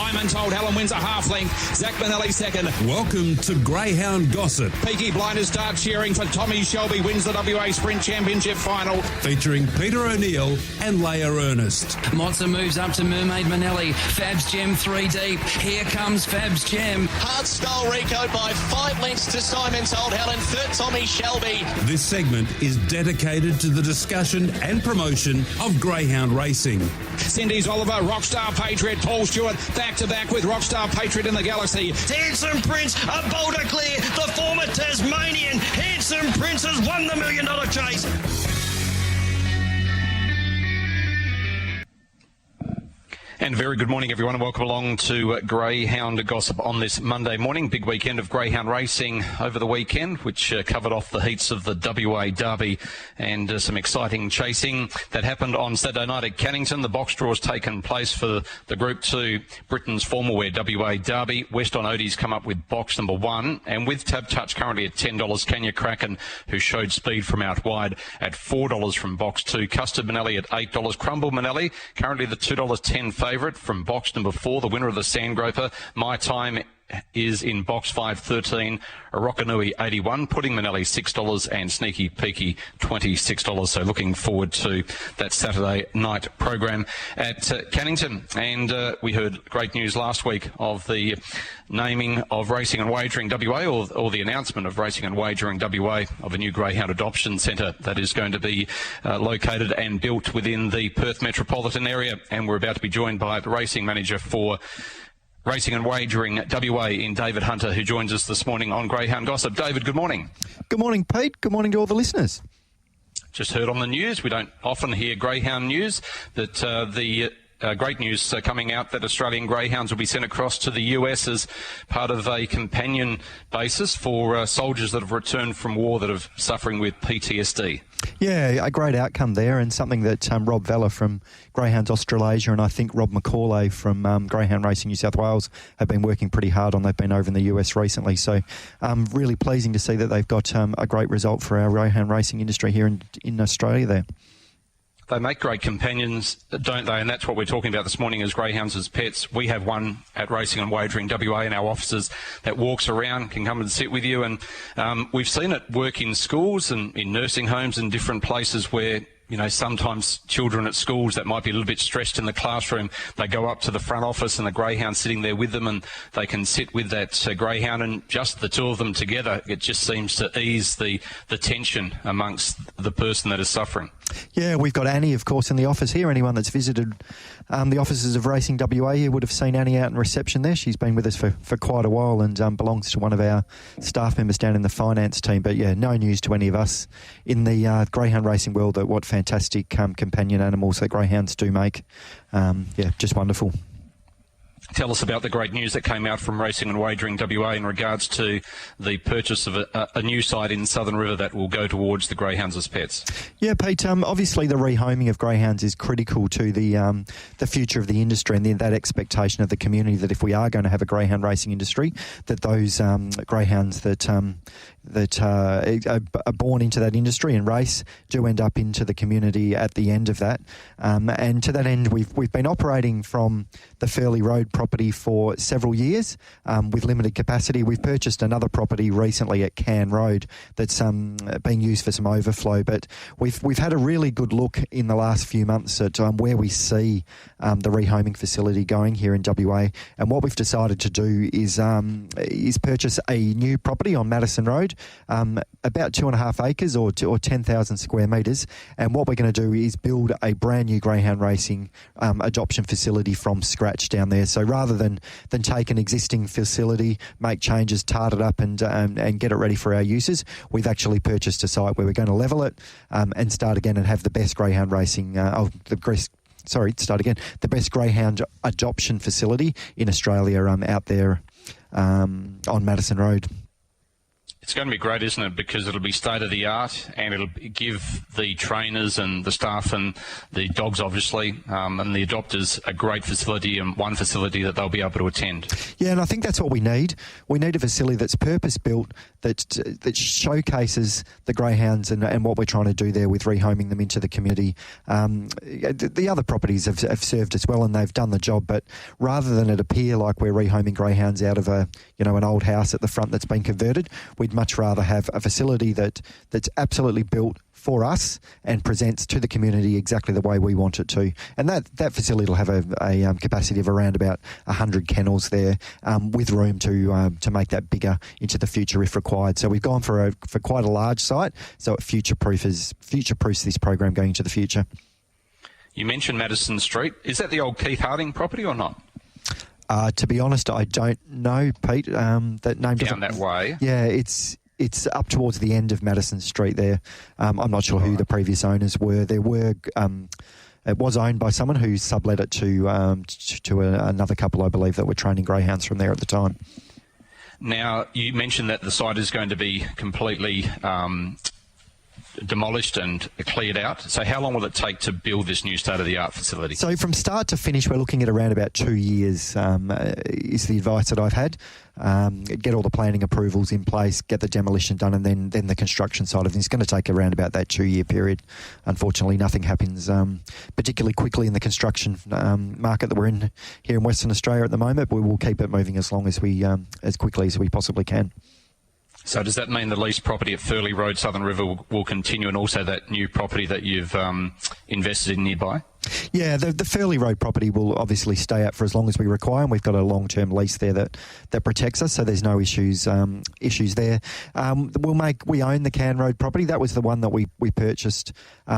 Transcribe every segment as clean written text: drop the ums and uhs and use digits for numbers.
Simon Told Helen wins a half length. Zach Manelli second. Welcome to Greyhound Gossip. Peaky Blinders start cheering for Tommy Shelby wins the WA Sprint Championship final. Featuring Peter O'Neill and Leia Ernest. Mozza moves up to Mermaid Manelli. Fab's Gem 3 deep. Here comes Fab's Gem. Hard Style Rico by 5 lengths to Simon Told Helen. Third Tommy Shelby. This segment is dedicated to the discussion and promotion of greyhound racing. Cindy's Oliver, Rockstar Patriot, Paul Stewart, back-to-back with Rockstar Patriot in the Galaxy. Handsome Prince, a Boulder Clear, the former Tasmanian. Handsome Prince has won the $1 million chase. And very good morning, everyone, and welcome along to Greyhound Gossip on this Monday morning. Big weekend of greyhound racing over the weekend, which covered off the heats of the WA Derby and some exciting chasing that happened on Saturday night at Cannington. The box draw has taken place for the Group 2 Britain's Formal Wear WA Derby. West on Odie's come up with box number 1, and with Tab Touch currently at $10, Kenya Kraken, who showed speed from out wide, at $4 from box 2. Custard Manelli at $8. Crumble Manelli, currently the $2.10 favourite from box number 4, the winner of the Sandgroper. My Time is in box 5, $13. Rockanui, $81. Pudding Manelli, $6. And Sneaky Peaky, $26. So looking forward to that Saturday night program at Cannington. And we heard great news last week of the naming of Racing and Wagering WA, or the announcement of Racing and Wagering WA, of a new greyhound adoption centre that is going to be located and built within the Perth metropolitan area. And we're about to be joined by the racing manager for Racing and Wagering WA in David Hunter, who joins us this morning on Greyhound Gossip. David, good morning. Good morning, Pete. Good morning to all the listeners. Just heard on the news, we don't often hear greyhound news, that the great news coming out that Australian greyhounds will be sent across to the US as part of a companion basis for soldiers that have returned from war that are suffering with PTSD. Yeah, a great outcome there, and something that Rob Vella from Greyhounds Australasia and I think Rob McCauley from Greyhound Racing New South Wales have been working pretty hard on. They've been over in the US recently, so really pleasing to see that they've got a great result for our greyhound racing industry here in Australia there. They make great companions, don't they? And that's what we're talking about this morning as greyhounds as pets. We have one at Racing and Wagering WA in our offices that walks around, can come and sit with you. And we've seen it work in schools and in nursing homes and different places where, you know, sometimes children at schools that might be a little bit stressed in the classroom, they go up to the front office and the greyhound's sitting there with them, and they can sit with that greyhound, and just the two of them together, it just seems to ease the tension amongst the person that is suffering. Yeah, we've got Annie, of course, in the office here. Anyone that's visited the offices of Racing WA here would have seen Annie out in reception there. She's been with us for quite a while and belongs to one of our staff members down in the finance team. But yeah, no news to any of us in the greyhound racing world that what fantastic companion animals that greyhounds do make. Yeah, just wonderful. Tell us about the great news that came out from Racing and Wagering WA in regards to the purchase of a new site in Southern River that will go towards the greyhounds as pets. Yeah, Pete, obviously the rehoming of greyhounds is critical to the future of the industry, and that expectation of the community that if we are going to have a greyhound racing industry, that those greyhounds that are born into that industry and race do end up into the community at the end of that. And to that end, we've been operating from the Furley Road property for several years with limited capacity. We've purchased another property recently at Cann Road that's being used for some overflow, but we've had a really good look in the last few months at where we see the rehoming facility going here in WA, and what we've decided to do is purchase a new property on Madison Road, about 2.5 acres or 10,000 square metres, and what we're going to do is build a brand new greyhound racing adoption facility from scratch down there. So rather than take an existing facility, make changes, tart it up and get it ready for our uses, we've actually purchased a site where we're going to level it and start again and have the best greyhound racing, the best greyhound adoption facility in Australia out there on Madison Road. It's going to be great, isn't it? Because it'll be state-of-the-art and it'll give the trainers and the staff and the dogs, obviously, and the adopters a great facility and one facility that they'll be able to attend. Yeah, and I think that's what we need. We need a facility that's purpose-built, that showcases the greyhounds and what we're trying to do there with rehoming them into the community. The other properties have served us well and they've done the job, but rather than it appear like we're rehoming greyhounds out of an old house at the front that's been converted, we'd much rather have a facility that's absolutely built for us and presents to the community exactly the way we want it to. And that facility will have a capacity of around about 100 kennels there, with room to make that bigger into the future if required. So we've gone for quite a large site, so it future-proofs this program going into the future. You mentioned Madison Street. Is that the old Keith Harding property or not? To be honest, I don't know, Pete. That name down that way. Yeah, it's up towards the end of Madison Street there. I'm not sure who the previous owners were. There were. It was owned by someone who sublet it to another couple, I believe, that were training greyhounds from there at the time. Now, you mentioned that the site is going to be completely demolished and cleared out. So how long will it take to build this new state-of-the-art facility? So from start to finish, we're looking at around about 2 years, is the advice that I've had. Get all the planning approvals in place, get the demolition done, and then the construction side of things. It's going to take around about that 2 year period. Unfortunately, nothing happens particularly quickly in the construction market that we're in here in Western Australia at the moment, but we will keep it moving as quickly as we possibly can. So does that mean the leased property at Furley Road, Southern River will continue, and also that new property that you've invested in nearby? Yeah, the Furley Road property will obviously stay out for as long as we require, and we've got a long-term lease there that protects us, so there's no issues there. We own the Can Road property. That was the one that we purchased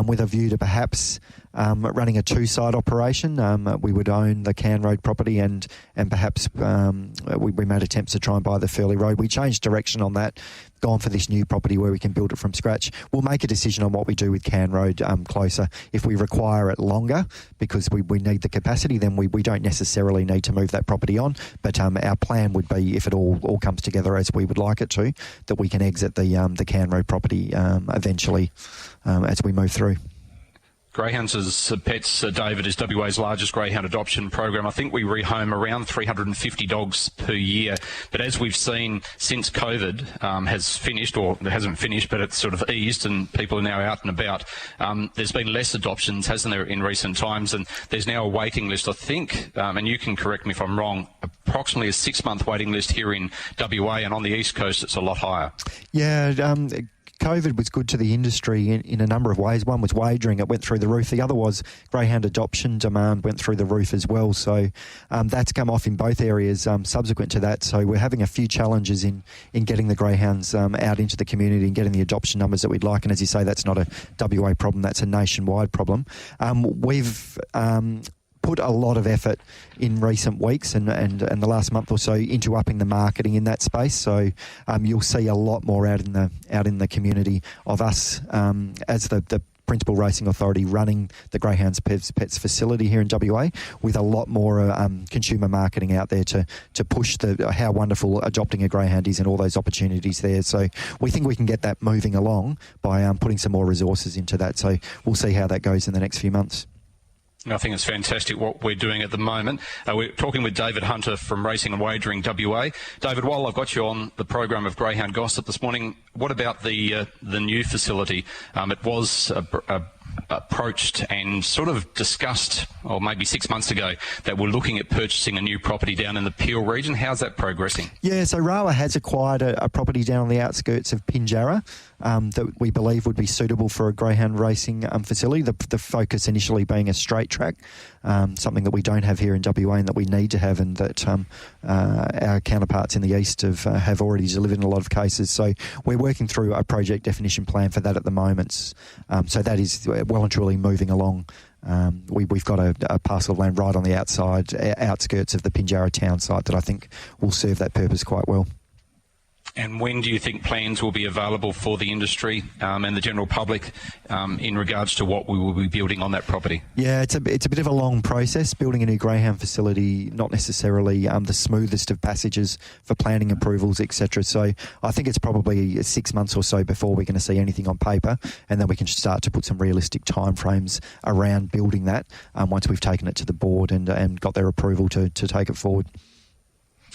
with a view to perhaps running a two-side operation. We would own the Can Road property and perhaps we made attempts to try and buy the Furley Road. We changed direction on that, gone for this new property where we can build it from scratch. We'll make a decision on what we do with Can Road closer. If we require it longer because we need the capacity, then we don't necessarily need to move that property on. But our plan would be, if it all comes together as we would like it to, that we can exit the Can Road property eventually as we move through. Greyhounds as Pets, David, is WA's largest greyhound adoption program. I think we rehome around 350 dogs per year. But as we've seen since COVID has finished, or it hasn't finished, but it's sort of eased and people are now out and about, there's been less adoptions, hasn't there, in recent times? And there's now a waiting list, I think, and you can correct me if I'm wrong, approximately a 6-month waiting list here in WA, and on the East Coast it's a lot higher. Yeah, COVID was good to the industry in a number of ways. One was wagering, it went through the roof. The other was greyhound adoption demand went through the roof as well. So that's come off in both areas subsequent to that. So we're having a few challenges in getting the greyhounds out into the community and getting the adoption numbers that we'd like. And as you say, that's not a WA problem, that's a nationwide problem. We've put a lot of effort in recent weeks and the last month or so into upping the marketing in that space. So you'll see a lot more out in the community of us as the principal racing authority running the Greyhounds Pets facility here in WA, with a lot more consumer marketing out there to push how wonderful adopting a greyhound is and all those opportunities there. So we think we can get that moving along by putting some more resources into that. So we'll see how that goes in the next few months. I think it's fantastic what we're doing at the moment. We're talking with David Hunter from Racing and Wagering WA. David, while I've got you on the program of Greyhound Gossip this morning, what about the new facility? It was approached and sort of discussed, or maybe 6 months ago, that we're looking at purchasing a new property down in the Peel region. How's that progressing? Yeah, so RAWA has acquired a property down on the outskirts of Pinjarra that we believe would be suitable for a greyhound racing facility. The focus initially being a straight track, something that we don't have here in WA and that we need to have, and that our counterparts in the east have already delivered in a lot of cases. So we're working through a project definition plan for that at the moment. So that is well and truly moving along. We've got a parcel of land right on the outskirts of the Pinjarra town site that I think will serve that purpose quite well. And when do you think plans will be available for the industry and the general public in regards to what we will be building on that property? Yeah, it's a bit of a long process. Building a new Greyhound facility, not necessarily the smoothest of passages for planning approvals, etc. So I think it's probably 6 months or so before we're going to see anything on paper, and then we can start to put some realistic timeframes around building that once we've taken it to the board and got their approval to take it forward.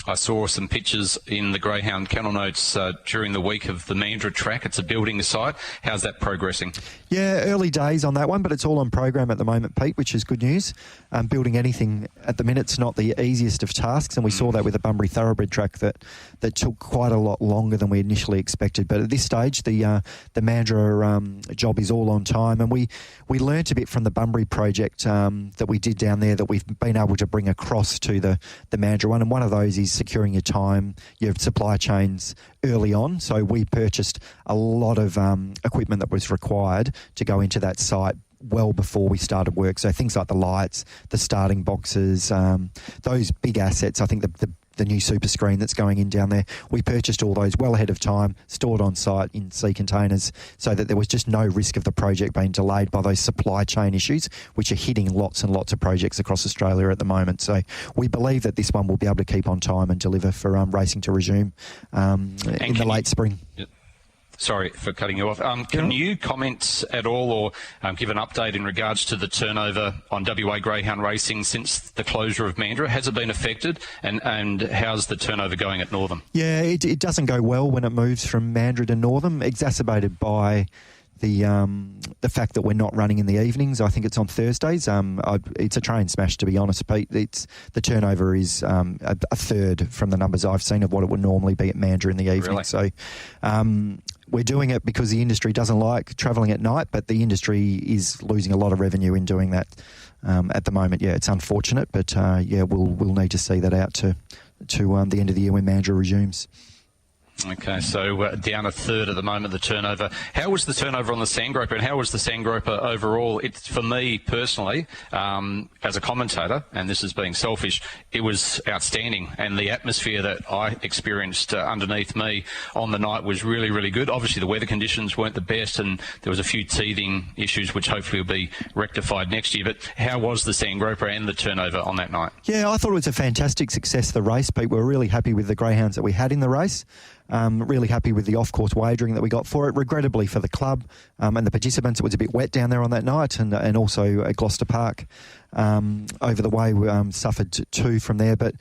I saw some pictures in the Greyhound Kennel Notes during the week of the Mandurah track. It's a building site. How's that progressing? Yeah, early days on that one, but it's all on program at the moment, Pete, which is good news. Building anything at the minute's not the easiest of tasks, and we saw that with the Bunbury Thoroughbred track that took quite a lot longer than we initially expected. But at this stage, the Mandurah job is all on time, and we learnt a bit from the Bunbury project that we did down there that we've been able to bring across to the Mandurah one, and one of those is securing your time, your supply chains early on. So we purchased a lot of equipment that was required to go into that site well before we started work. So things like the lights, the starting boxes, those big assets. I think the new super screen that's going in down there, we purchased all those well ahead of time, stored on site in sea containers, so that there was just no risk of the project being delayed by those supply chain issues, which are hitting lots and lots of projects across Australia at the moment. So we believe that this one will be able to keep on time and deliver for racing to resume in the late spring. Sorry for cutting you off. Can you comment at all or give an update in regards to the turnover on WA Greyhound racing since the closure of Mandurah? Has it been affected, and how's the turnover going at Northam? Yeah, it doesn't go well when it moves from Mandurah to Northam, exacerbated by the fact that we're not running in the evenings. I think it's on Thursdays. It's a train smash, to be honest, Pete. The turnover is a third from the numbers I've seen of what it would normally be at Mandurah in the evening. Really? So we're doing it because the industry doesn't like travelling at night, but the industry is losing a lot of revenue in doing that at the moment. Yeah, it's unfortunate, but we'll need to see that out to the end of the year when Mandurah resumes. Okay, so down a third at the moment, the turnover. How was the turnover on the Sandgroper, and how was the Sandgroper overall? It's, for me personally, as a commentator, and this is being selfish, it was outstanding, and the atmosphere that I experienced underneath me on the night was really, really good. Obviously, the weather conditions weren't the best, and there was a few teething issues which hopefully will be rectified next year. But how was the Sandgroper and the turnover on that night? Yeah, I thought it was a fantastic success, the race, Pete. We were really happy with the greyhounds that we had in the race. Really happy with the off-course wagering that we got for it. Regrettably for the club and the participants, it was a bit wet down there on that night, and also at Gloucester Park over the way we suffered 2 from there. But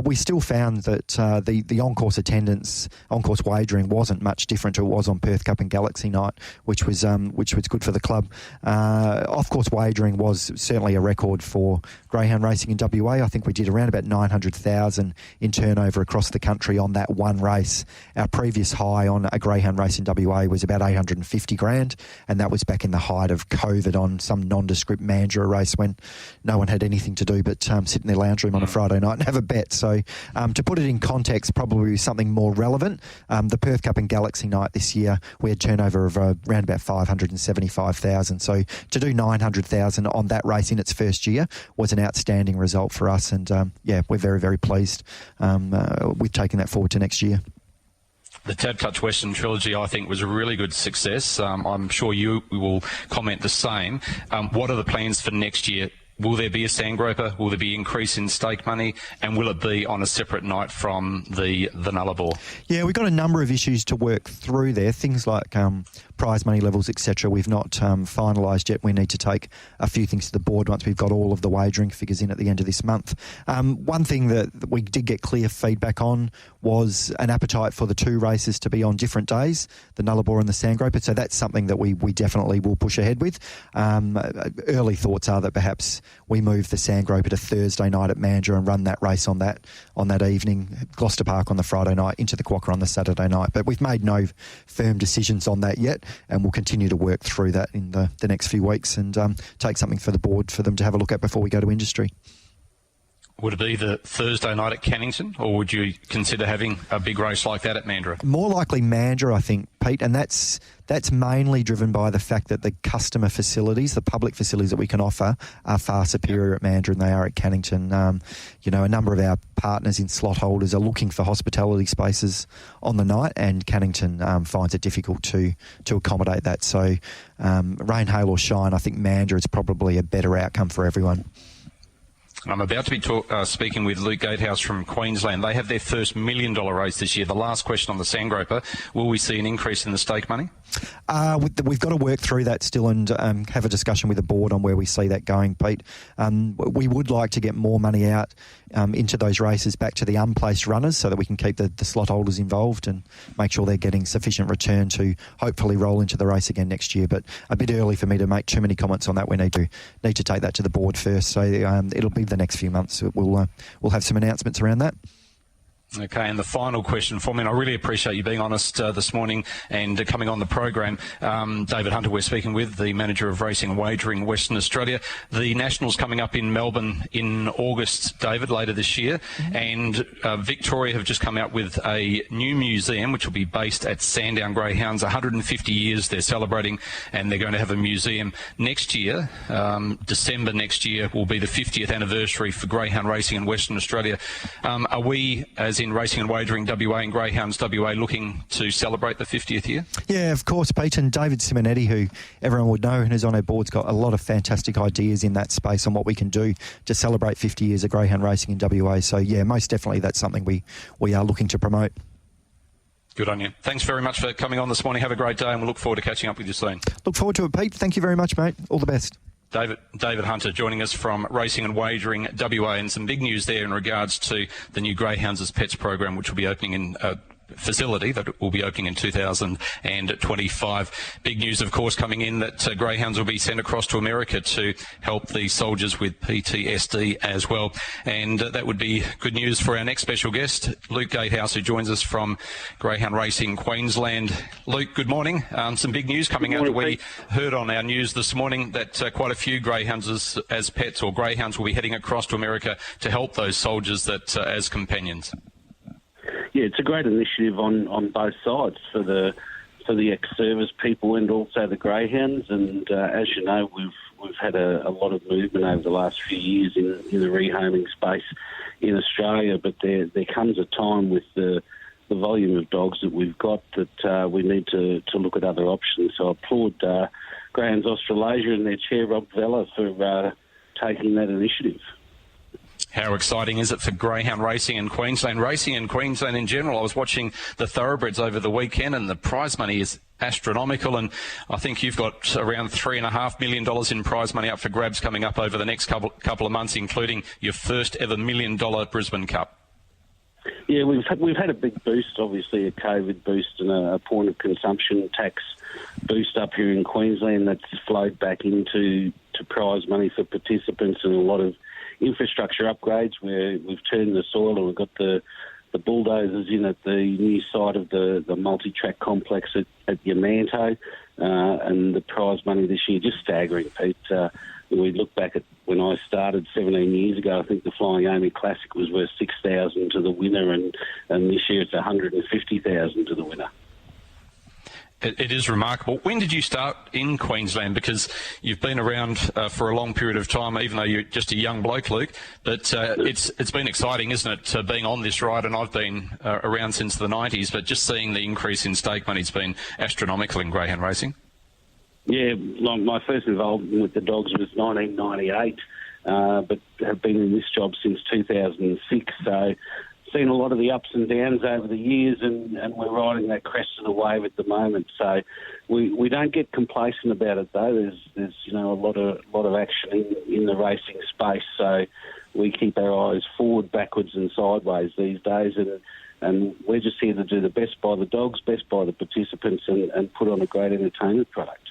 we still found that the on-course attendance, on-course wagering wasn't much different to it was on Perth Cup and Galaxy night, which was good for the club. Off-course wagering was certainly a record for greyhound racing in WA. I think we did around about 900,000 in turnover across the country on that one race. Our previous high on a greyhound race in WA was about 850 grand, and that was back in the height of COVID on some nondescript Mandurah race when no one had anything to do but sit in their lounge room on a Friday night and have a bet. So to put it in context, probably something more relevant, the Perth Cup and Galaxy night this year, we had turnover of around about 575,000. So to do 900,000 on that race in its first year was an outstanding result for us, and we're very, very pleased with taking that forward to next year. The Tab Touch Western trilogy, I think, was a really good success. I'm sure you will comment the same. What are the plans for next year? Will there be a Sandgroper? Will there be increase in stake money? And will it be on a separate night from the Nullarbor? Yeah, we've got a number of issues to work through there. Things like prize money levels, etc. We've not finalised yet. We need to take a few things to the board once we've got all of the wagering figures in at the end of this month. One thing that we did get clear feedback on was an appetite for the 2 races to be on different days, the Nullarbor and the Sandgroper. So that's something that we definitely will push ahead with. Early thoughts are that perhaps we move the Sandgroper to Thursday night at Mandurah and run that race on that evening, Gloucester Park on the Friday night, into the Quokka on the Saturday night. But we've made no firm decisions on that yet, and we'll continue to work through that in the next few weeks and take something for the board for them to have a look at before we go to industry. Would it be the Thursday night at Cannington, or would you consider having a big race like that at Mandurah? More likely Mandurah, I think, Pete, and that's mainly driven by the fact that the customer facilities, the public facilities that we can offer, are far superior at Mandurah than they are at Cannington. A number of our partners in slot holders are looking for hospitality spaces on the night, and Cannington finds it difficult to accommodate that. So, rain, hail or shine, I think Mandurah is probably a better outcome for everyone. I'm about to be speaking with Luke Gatehouse from Queensland. They have their first $1 million race this year. The last question on the Sandgroper, will we see an increase in the stake money? We've got to work through that still and have a discussion with the board on where we see that going, Pete. We would like to get more money out into those races back to the unplaced runners so that we can keep the slot holders involved and make sure they're getting sufficient return to hopefully roll into the race again next year. But a bit early for me to make too many comments on that. We need to take that to the board first. So it'll be the next few months. We'll have some announcements around that. Okay, and the final question for me, and I really appreciate you being honest this morning and coming on the program. David Hunter, we're speaking with, the Manager of Racing and Wagering Western Australia. The Nationals coming up in Melbourne in August, David, later this year, and Victoria have just come out with a new museum which will be based at Sandown Greyhounds. 150 years they're celebrating, and they're going to have a museum next year. December next year will be the 50th anniversary for Greyhound Racing in Western Australia. Are we, as in Racing and Wagering WA and Greyhounds WA, looking to celebrate the 50th year? Yeah, of course, Pete. And David Simonetti, who everyone would know and is on our board's got a lot of fantastic ideas in that space on what we can do to celebrate 50 years of Greyhound Racing in WA. So, yeah, most definitely that's something we are looking to promote. Good on you. Thanks very much for coming on this morning. Have a great day, and we'll look forward to catching up with you soon. Look forward to it, Pete. Thank you very much, mate. All the best. David Hunter joining us from Racing and Wagering WA, and some big news there in regards to the new Greyhounds as Pets program, which will be opening in facility that will be opening in 2025. Big news, of course, coming in that greyhounds will be sent across to America to help the soldiers with PTSD as well. And that would be good news for our next special guest, Luke Gatehouse, who joins us from Greyhound Racing Queensland. Luke, good morning. Some big news coming out. We heard on our news this morning that quite a few greyhounds as pets or greyhounds will be heading across to America to help those soldiers that as companions. Yeah, it's a great initiative on both sides for the ex-service people and also the greyhounds. And as you know, we've had a lot of movement over the last few years in the rehoming space in Australia. But there comes a time with the volume of dogs that we've got that we need to look at other options. So I applaud Greyhounds Australasia and their chair Rob Vella for taking that initiative. How exciting is it for Greyhound Racing in Queensland? Racing in Queensland in general. I was watching the thoroughbreds over the weekend, and the prize money is astronomical, and I think you've got around $3.5 million in prize money up for grabs coming up over the next couple of months, including your first ever $1 million Brisbane Cup. Yeah, we've had a big boost, obviously a COVID boost and a point of consumption tax boost up here in Queensland that's flowed back into prize money for participants and a lot of infrastructure upgrades where we've turned the soil and we've got the bulldozers in at the new site of the multi-track complex at Yamanto, and the prize money this year just staggering, Pete. We look back at when I started 17 years ago, I think the Flying Amy Classic was worth $6,000 to the winner, and this year it's $150,000 to the winner. It is remarkable. When did you start in Queensland? Because you've been around for a long period of time, even though you're just a young bloke, Luke. But it's been exciting, isn't it, being on this ride? And I've been around since the 90s, but just seeing the increase in stake money has been astronomical in greyhound racing. Yeah, my first involvement with the dogs was 1998, but have been in this job since 2006. So seen a lot of the ups and downs over the years, and we're riding that crest of the wave at the moment. So we don't get complacent about it, though. There's a lot of action in the racing space. So we keep our eyes forward, backwards, and sideways these days, and we're just here to do the best by the dogs, best by the participants, and put on a great entertainment product.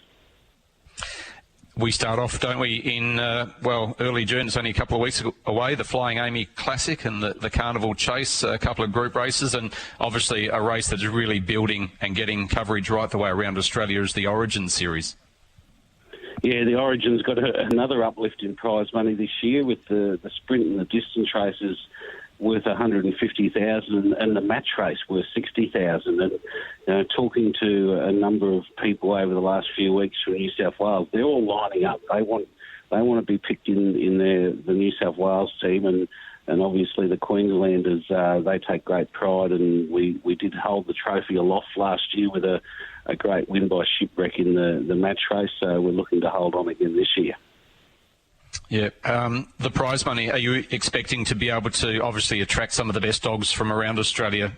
We start off, don't we, in, early June. It's only a couple of weeks away, the Flying Amy Classic and the Carnival Chase, a couple of group races, and obviously a race that is really building and getting coverage right the way around Australia is the Origin Series. Yeah, the Origin's got another uplift in prize money this year with the sprint and the distance races worth $150,000 and the match race worth $60,000. And talking to a number of people over the last few weeks from New South Wales, they're all lining up. They want to be picked in the New South Wales team, and obviously the Queenslanders, they take great pride, and we did hold the trophy aloft last year with a great win by Shipwreck in the match race, so we're looking to hold on again this year. Yeah. The prize money, are you expecting to be able to obviously attract some of the best dogs from around Australia,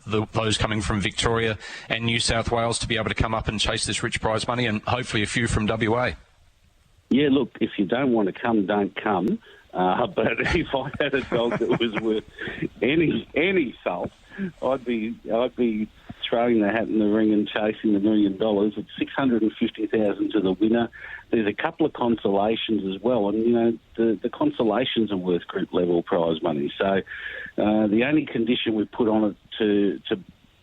those coming from Victoria and New South Wales, to be able to come up and chase this rich prize money, and hopefully a few from WA? Yeah, look, if you don't want to come, don't come. But if I had a dog that was worth any salt, I'd be throwing the hat in the ring and chasing the $1 million. It's $650,000 to the winner. There's a couple of consolations as well, and the consolations are worth group level prize money. So the only condition we put on it to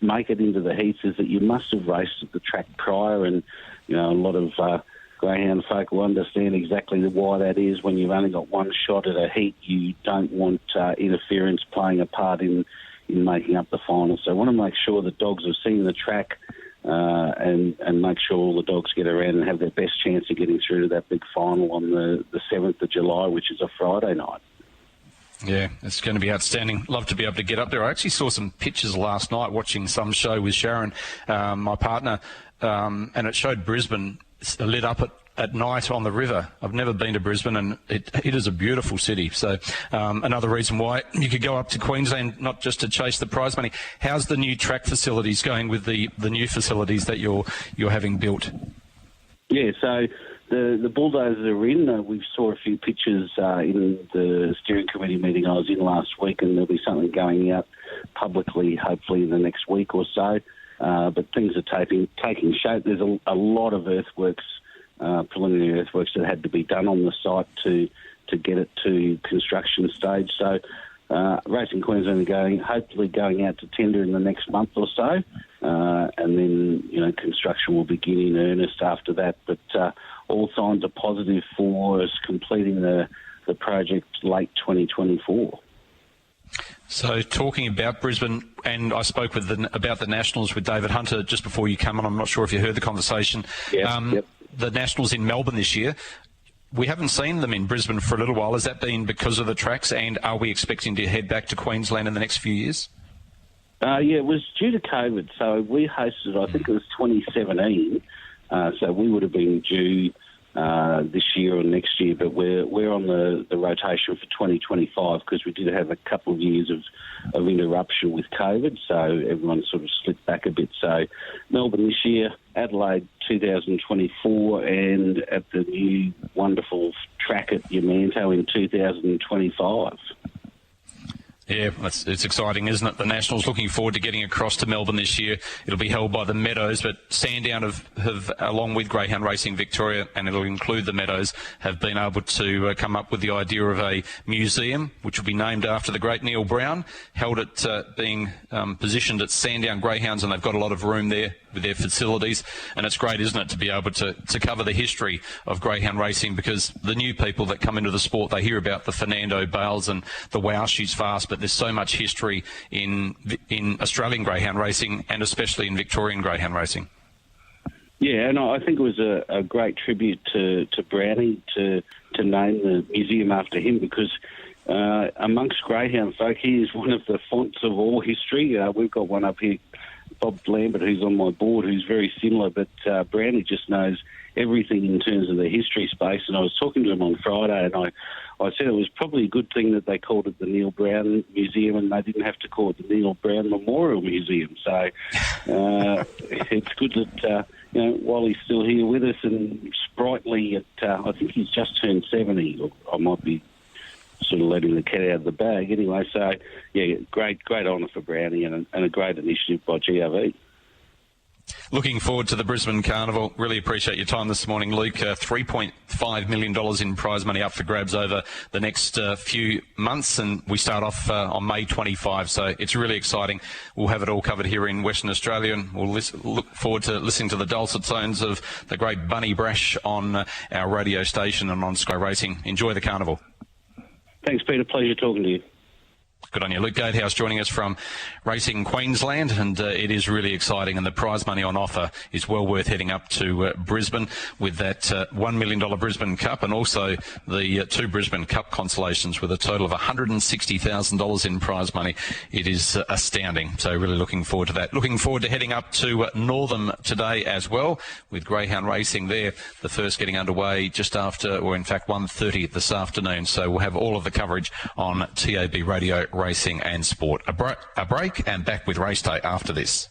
make it into the heats is that you must have raced at the track prior, and a lot of greyhound folk will understand exactly why that is. When you've only got one shot at a heat, you don't want interference playing a part in making up the final. So I want to make sure that dogs have seen the track and make sure all the dogs get around and have their best chance of getting through to that big final on the 7th of July, which is a Friday night. Yeah, it's going to be outstanding. Love to be able to get up there. I actually saw some pictures last night watching some show with Sharon, my partner, and it showed Brisbane lit up at night on the river. I've never been to Brisbane, and it is a beautiful city. So another reason why you could go up to Queensland, not just to chase the prize money. How's the new track facilities going with the new facilities that you're having built? Yeah, so the bulldozers are in. We saw a few pictures in the steering committee meeting I was in last week, and there'll be something going out publicly hopefully in the next week or so. But things are taking shape. There's a lot of earthworks, preliminary earthworks that had to be done on the site to get it to construction stage. So Racing Queensland are hopefully going out to tender in the next month or so, and then construction will begin in earnest after that. But all signs are positive for us completing the project late 2024. So talking about Brisbane, and I spoke about the Nationals with David Hunter just before you come on. I'm not sure if you heard the conversation. Yep. The Nationals in Melbourne this year, we haven't seen them in Brisbane for a little while. Has that been because of the tracks, and are we expecting to head back to Queensland in the next few years? Yeah, it was due to COVID. So we hosted, I think it was 2017, so we would have been due this year or next year, but we're on the rotation for 2025 because we did have a couple of years of interruption with COVID, so everyone sort of slipped back a bit. So Melbourne this year, Adelaide 2024, and at the new wonderful track at Yamanto in 2025. Yeah, it's exciting, isn't it? The Nationals looking forward to getting across to Melbourne this year. It'll be held by the Meadows, but Sandown have along with Greyhound Racing Victoria, and it'll include the Meadows, have been able to come up with the idea of a museum, which will be named after the great Neil Brown, held at being positioned at Sandown Greyhounds, and they've got a lot of room there with their facilities, and it's great, isn't it, to be able to cover the history of greyhound racing, because the new people that come into the sport, they hear about the Fernando Bales and the wow, she's fast, but there's so much history in Australian greyhound racing, and especially in Victorian greyhound racing. Yeah, and I think it was a great tribute to Brownie to name the museum after him, because amongst greyhound folk, he is one of the fonts of all history. We've got one up here, Bob Lambert, who's on my board, who's very similar, but Brownie just knows everything in terms of the history space. And I was talking to him on Friday, and I said it was probably a good thing that they called it the Neil Brown Museum and they didn't have to call it the Neil Brown Memorial Museum. So it's good that, while he's still here with us and sprightly I think he's just turned 70, I might be sort of letting the cat out of the bag anyway. So, yeah, great honour for Brownie and a great initiative by GRV. Looking forward to the Brisbane Carnival. Really appreciate your time this morning, Luke. $3.5 million in prize money up for grabs over the next few months, and we start off on May 25, so it's really exciting. We'll have it all covered here in Western Australia, and we'll look forward to listening to the dulcet tones of the great Bunny Brash on our radio station and on Sky Racing. Enjoy the Carnival. Thanks, Peter. Pleasure talking to you. Good on you. Luke Gatehouse joining us from Racing Queensland, and it is really exciting, and the prize money on offer is well worth heading up to Brisbane with that $1 million Brisbane Cup and also the 2 Brisbane Cup consolations with a total of $160,000 in prize money. It is astounding, so really looking forward to that. Looking forward to heading up to Northam today as well with Greyhound Racing there, the first getting underway just after, or in fact 1:30 this afternoon, so we'll have all of the coverage on TAB Radio, Racing and Sport. A break and back with Race Day after this.